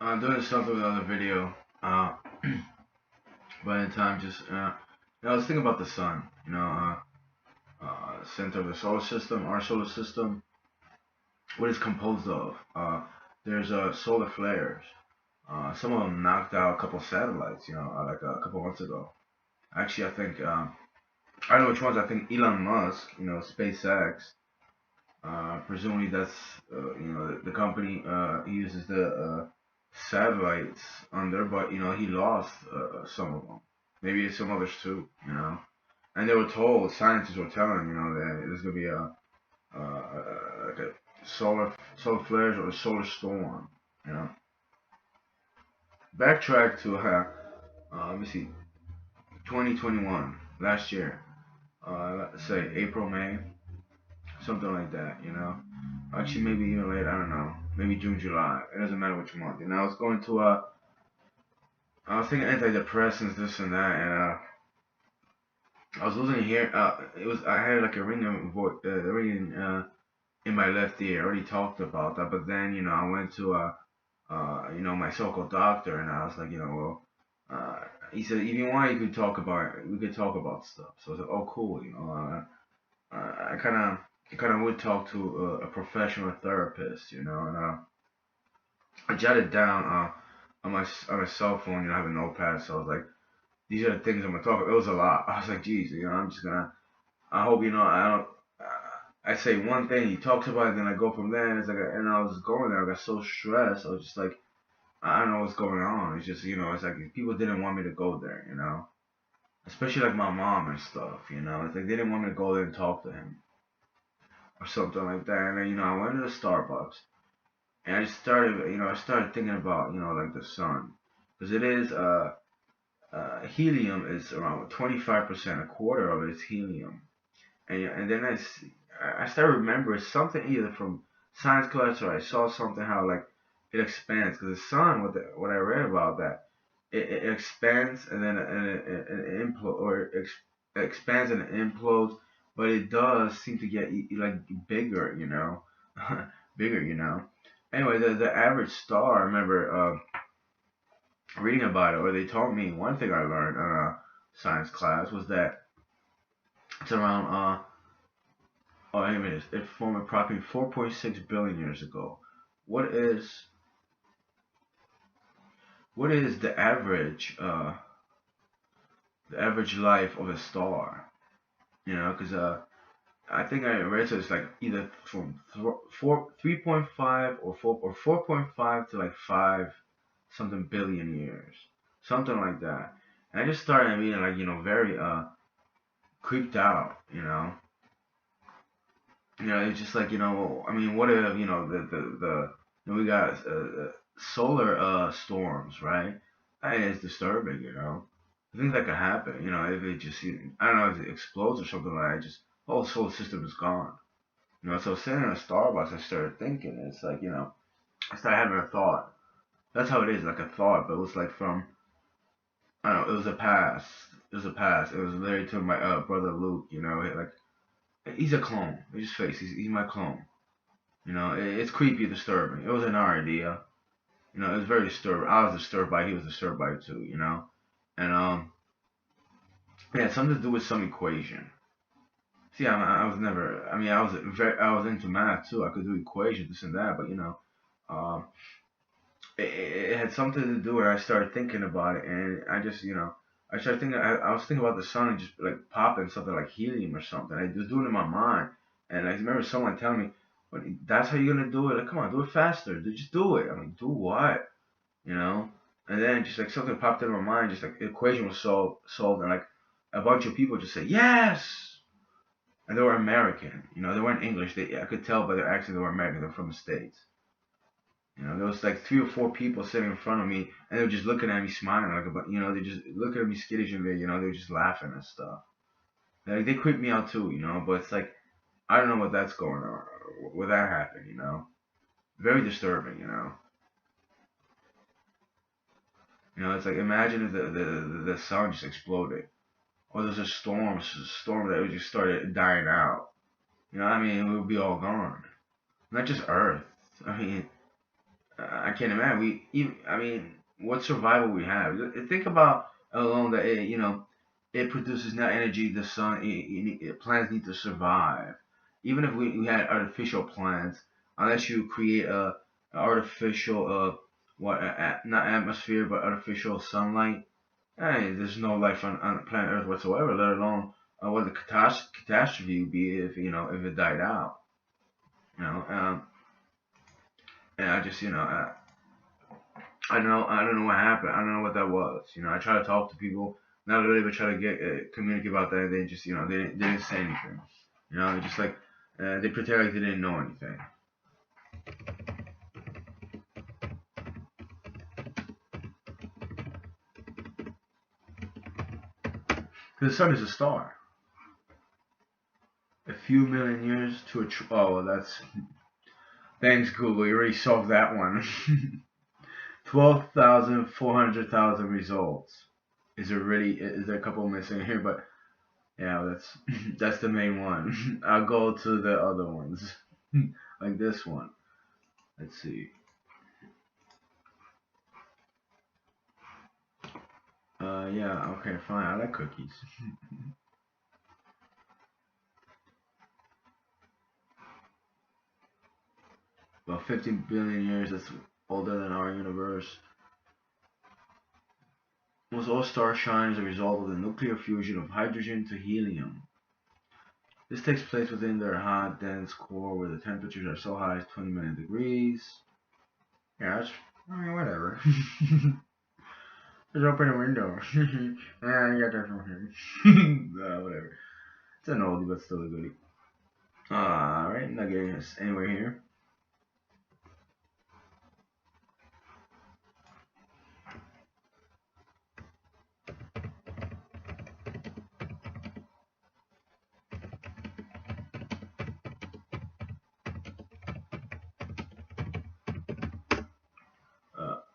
Doing something with another video. Uh, by the time, I was thinking about the sun. Center of the solar system, our solar system, what it's composed of. There's solar flares. Some of them knocked out a couple satellites. Like a couple months ago. Actually, I think I know which ones. I think Elon Musk, SpaceX. Presumably that's the company he uses the satellites under, but he lost some of them. Maybe some others too. And they were told, scientists were telling him, that there's gonna be like a solar flares or a solar storm. You know. Backtrack to let me see, 2021, last year. Let's say April, May, something like that. Actually, maybe even later. I don't know. Maybe June, July. It doesn't matter which month. I was going to I was taking antidepressants, this and that, and I was losing hear. It was I had like a ringing voice, ringing in my left ear. I already talked about that, but then I went to my so-called doctor, and I was like, well, he said if you want, you could talk about we could talk about stuff. So I was like, oh, cool. I kind of would talk to a professional therapist, and I jotted down on my cell phone, I have a notepad, so I was like, these are the things I'm gonna talk about. It was a lot. I was like, geez, I'm just gonna. I hope I don't. I say one thing, he talks about it, then I go from there, and it's like, and I was going there, I got so stressed, I was just like, I don't know what's going on. It's just, it's like people didn't want me to go there, especially like my mom and stuff, it's like they didn't want me to go there and talk to him or something like that. And then, I went to the Starbucks and I started thinking about, like the sun, because it is helium is around 25%, a quarter of it is helium. And then I started remembering something either from science class or I saw something how like it expands, because the sun, what I read about that, it expands and then it implodes, or it expands and it implodes, but it does seem to get like bigger, bigger, Anyway, the average star, I remember reading about it, or they told me one thing I learned in a science class was that it's around oh, anyways, it formed approximately 4.6 billion years ago. What is what is the average life of a star? Because I think I read so it's like either from 3.5 or 4.5 to like 5 something billion years, something like that. And I just started being like very creeped out. It's just like I mean, what if we got solar storms, right? That is disturbing. Things that could happen. If it just I don't know if it explodes or something like that, just whole solar system is gone. So sitting in a Starbucks, I started thinking. It's like I started having a thought. That's how it is, like a thought, but it was like from I don't know. It was a past. It was a past. It was literally to my brother Luke. Like he's a clone. His face. He's my clone. It's creepy, disturbing. It wasn't our idea. It was very disturbing. I was disturbed by it. He was disturbed by it too. And it had something to do with some equation. See, I was never. I mean, I was into math too. I could do equations, this and that. But um, it had something to do where I started thinking about it, and I just, I started thinking. I was thinking about the sun and just like popping something like helium or something. I was doing it in my mind, and I remember someone telling me, "But that's how you're gonna do it? Like, come on, do it faster. Just do it." I'm like, "Do what?" You know? And then just like something popped in my mind, just like the equation was solved, and like a bunch of people just say yes, and they were American. They weren't English. I could tell by their accent they were American. They're from the states. There was like three or four people sitting in front of me, and they were just looking at me, smiling, like about, they just looking at me skittish, and they were just laughing and stuff. Like they creep me out too, But it's like I don't know what that's going on, what that happened, Very disturbing, It's like imagine if the sun just exploded, or there's a storm that would just started dying out. I mean, it would be all gone. Not just Earth. I mean, I can't imagine. I mean, what survival we have. Think about alone that it produces not energy. The sun, plants need to survive. Even if we had artificial plants, unless you create a artificial not atmosphere but artificial sunlight, hey, there's no life on planet Earth whatsoever. Let alone what the catastrophe would be if if it died out. You know, and I just I don't know what happened. I don't know what that was. I try to talk to people. Not really, but try to get communicate about that. They just, they didn't say anything. Just like they pretend like they didn't know anything. Because the sun is a star. A few million years to a oh, well, that's thanks Google. You already solved that one. 12,400,000 results. Is there a couple missing here? But yeah, that's that's the main one. I'll go to the other ones, like this one. Let's see. Yeah, okay, fine. I like cookies. About 15 billion years. That's older than our universe. Almost all stars shine as a result of the nuclear fusion of hydrogen to helium. This takes place within their hot, dense core where the temperatures are so high as 20 million degrees. Yeah, I mean, whatever. Just open the window. Yeah, you got that from him. Whatever. It's an oldie, but still a goodie. Alright, not getting us anywhere here.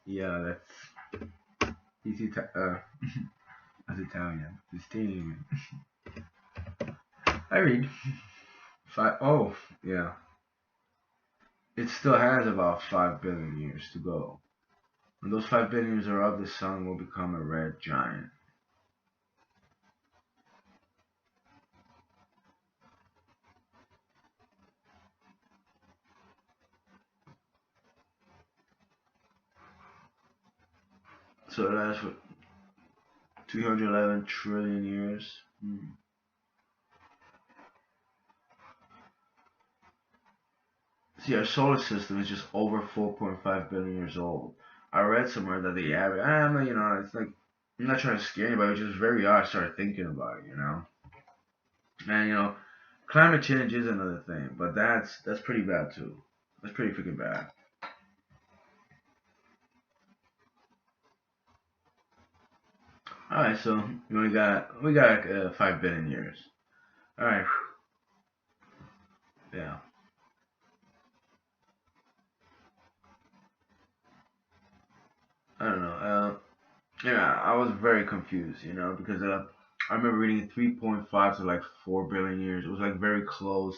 Yeah, he's that's Italian. It's Italian. I read. Oh, yeah. It still has about 5 billion years to go. When those 5 billion years are up, the sun will become a red giant. So that's what 211 trillion years. See, our solar system is just over 4.5 billion years old. I read somewhere that the average, I don't know, it's like, I'm not trying to scare anybody, it's just very odd. I started thinking about it. And, climate change is another thing, but that's pretty bad too. That's pretty freaking bad. All right, so we got 5 billion years. All right, yeah. I don't know. Yeah, I was very confused, because I remember reading 3.5 to like 4 billion years. It was like very close,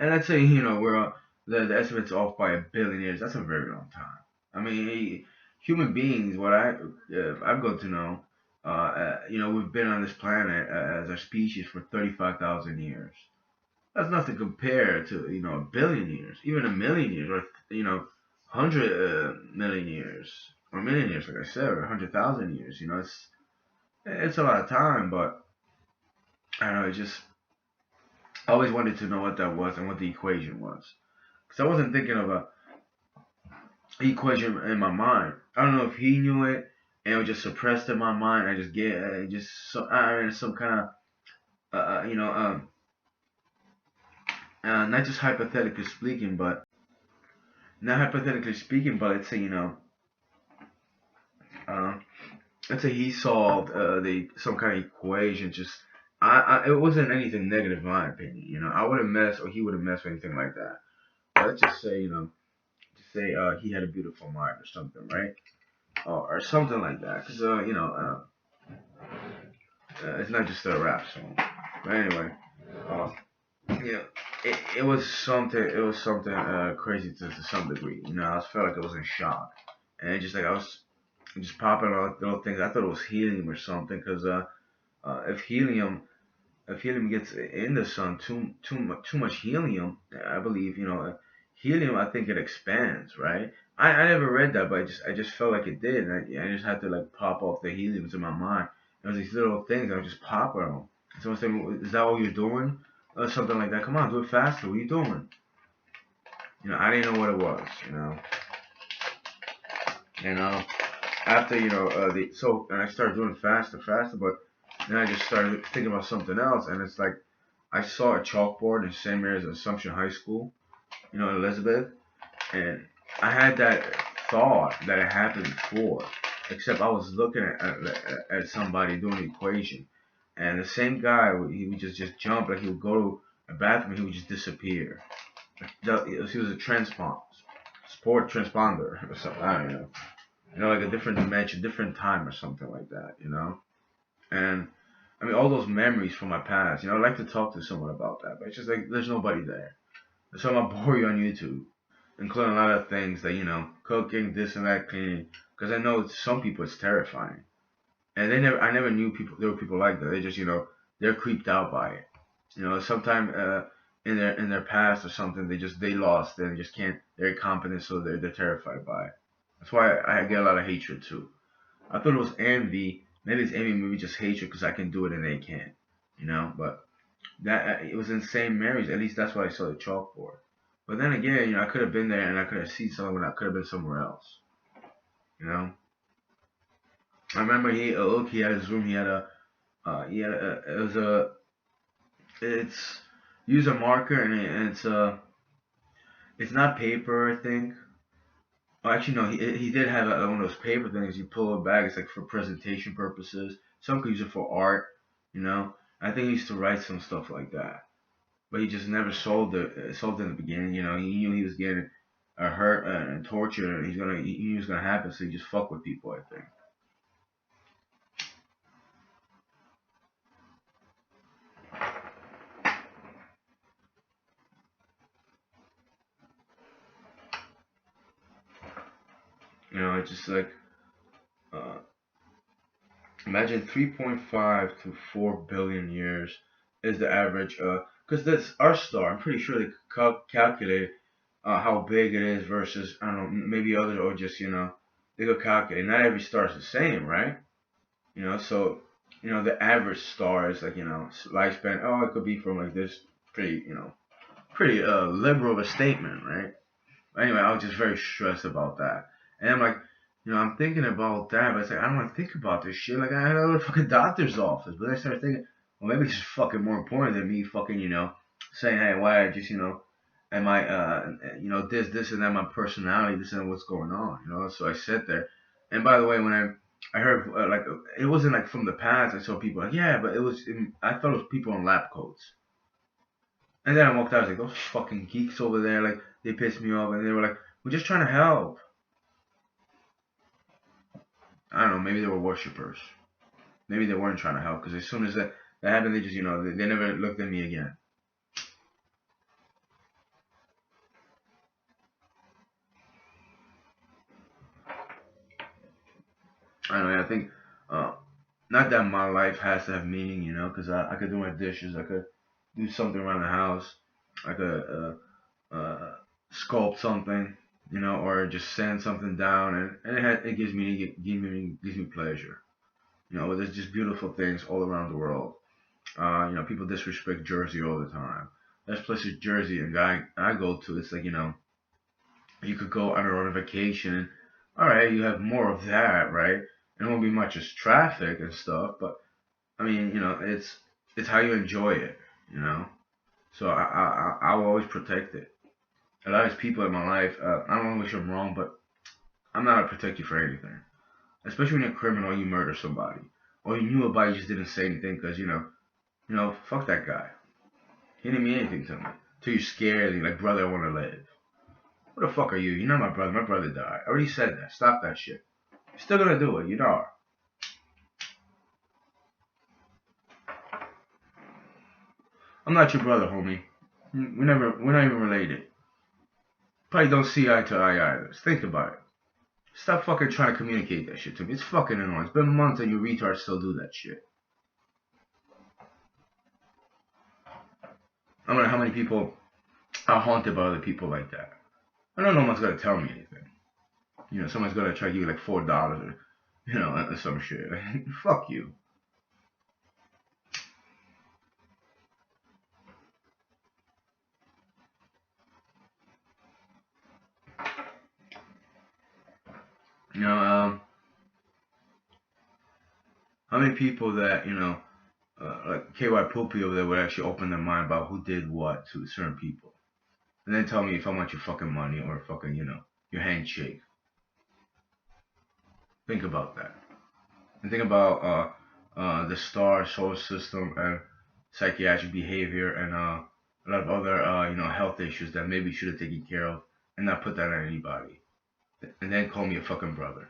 and I'd say we're the estimate's off by a billion years. That's a very long time. I mean, human beings, what I've got to know, we've been on this planet as a species for 35,000 years. That's nothing compared to a billion years, even a million years, or 100 million years, or million years, like I said, or 100,000 years. It's a lot of time, but I don't know. It just I always wanted to know what that was and what the equation was, because I wasn't thinking of a equation in my mind. I don't know if he knew it and it was just suppressed in my mind. I just get just some kind of uh, uh, you know um not just hypothetically speaking, but not hypothetically speaking, but uh, let's say he solved the some kind of equation. Just it wasn't anything negative in my opinion. I wouldn't mess or he wouldn't mess with anything like that. But let's just say just say he had a beautiful mind or something, right? Or something like that. Because it's not just a rap song. But anyway, uh, you know, it was something. It was something crazy to some degree. You know, I felt like I was in shock, and it just like I was just popping out little things. I thought it was helium or something, because if helium gets in the sun, too much helium, I believe, helium, I think it expands, right? I never read that, but I just felt like it did, and I just had to like pop off the heliums in my mind. There was these little things, I would just pop on them. Someone said, "Well, is that all you're doing?" Or something like that. Come on, do it faster. What are you doing? I didn't know what it was. And after and I started doing it faster, faster, but then I just started thinking about something else, and it's like I saw a chalkboard in the same area as Assumption High School, in Elizabeth, and I had that thought that it happened before, except I was looking at somebody doing the equation, and the same guy, he would just jump, like he would go to a bathroom, he would just disappear. He was a sport transponder or something. I don't know. Like a different dimension, different time or something like that. And I mean, all those memories from my past. I'd like to talk to someone about that, but it's just like there's nobody there. So I'm gonna bore you on YouTube, including a lot of things that cooking, this and that, cleaning, because I know some people it's terrifying, and I never knew people. There were people like that. They just, they're creeped out by it. Sometime in their past or something, they lost and just can't. They're incompetent, so they're terrified by it. That's why I get a lot of hatred too. I thought it was envy. Maybe it's envy, maybe just hatred because I can do it and they can't. But that it was in St. Mary's. At least that's why I saw the chalkboard. But then again, I could have been there and I could have seen someone. I could have been somewhere else. You know. I remember he had his room. It was it's use a marker and it's not paper, I think. Oh, actually, no. He did have one of those paper things. You pull it back. It's like for presentation purposes. Some could use it for art. You know. I think he used to write some stuff like that. But he just never sold it in the beginning. He knew he was getting hurt and tortured, and he knew it was gonna happen, so he just fucked with people. I think. It's just like uh, imagine 3.5 to 4 billion years is the average. Because that's our star. I'm pretty sure they calculate how big it is versus I don't know maybe others or just they go calculate. Not every star is the same, right? So the average star is like lifespan. Oh, it could be from like this pretty pretty liberal of a statement, right? Anyway, I was just very stressed about that, and I'm like, I'm thinking about that, but it's like I don't want to think about this shit. Like I had a fucking doctor's office, but I started thinking, well, maybe it's fucking more important than me fucking saying, hey, why I just am I this and that my personality, this and what's going on, So I sat there, and by the way, when I heard like it wasn't like from the past. I saw people like yeah, but I thought it was people in lab coats. And then I walked out. I was like, those fucking geeks over there, like they pissed me off, and they were like, we're just trying to help. I don't know. Maybe they were worshippers. Maybe they weren't trying to help because as soon as that happened, they just they never looked at me again. I don't know. I think uh, not that my life has to have meaning, because I could do my dishes. I could do something around the house. I could sculpt something, or just sand something down, and it gives me pleasure. There's just beautiful things all around the world. People disrespect Jersey all the time. There's places Jersey and I go to. It's like you could go on a vacation. All right, you have more of that, right? And it won't be much as traffic and stuff, but I mean, it's how you enjoy it, you know. So I will always protect it. A lot of people in my life, I don't know if I'm wrong, but I'm not gonna protect you for anything. Especially when you're a criminal, you murder somebody, or you knew about, you just didn't say anything because fuck that guy. He didn't mean anything to me. Till you're scared, and you're like, brother, I want to live. What the fuck are you? You're not my brother. My brother died. I already said that. Stop that shit. You're still gonna do it. You know. I'm not your brother, homie. We're not even related. Probably don't see eye to eye either. Just think about it. Stop fucking trying to communicate that shit to me. It's fucking annoying. It's been months and you retards still do that shit. I don't know how many people are haunted by other people like that. I don't know one's gonna tell me anything. You know, someone's gonna try to give you like $4 or, you know, some shit. Fuck you. You know, how many people that, you know, like KY Poopy over there would actually open their mind about who did what to certain people. And then tell me if I want your fucking money or fucking, you know, your handshake. Think about that. And think about the star solar system and psychiatric behavior and a lot of other you know, health issues that maybe you should have taken care of and not put that on anybody. And then call me a fucking brother.